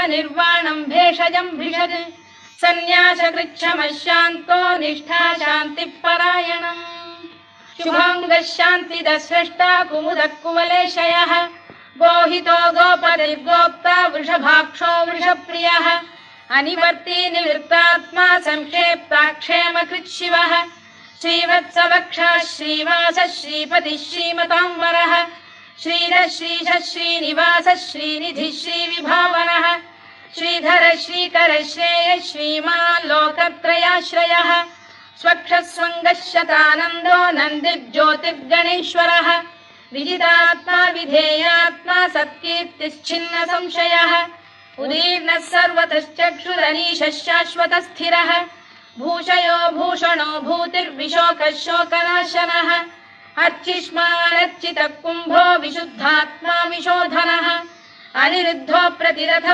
निर्वाणं भेषजं भिषज सन्न्यासकृच्छमशान्तो निष्ठा शान्तिपरायणम् शुभाङ्गः शान्तिदस्रष्टा कुमुदः कुवलेशयः गोहितो गोपतिर्गोप्ता वृषभाक्षो वृषप्रियः अनिवर्ती निवृत्तात्मा संक्षेप्ता क्षेमकृच्छिवः श्रीवत्सवक्षः श्रीवासः श्रीपतिः श्रीमताम्बरः श्रीधः श्रीशः श्रीनिवासः श्रीनिधिः श्रीविभावनः श्रीधर श्रीकर श्रेयः श्रीमान् लोकत्रयाश्रयः स्वक्षस्वङ्गः शतानन्दो नन्दिर्ज्योतिर्गणेश्वरः विजितात्मा विधेयात्मा सत्कीर्तिश्चिन्न संशयः उदीर्णः सर्वतश्चक्षुरनीशः शाश्वतस्थिरः भूषयो भूषणो भूतिर्विशोकः शोकनाशनः अर्चिष्मानर्चितः कुम्भो विशुद्धात्मा विशोधनः अनिरुद्धो प्रतिरथ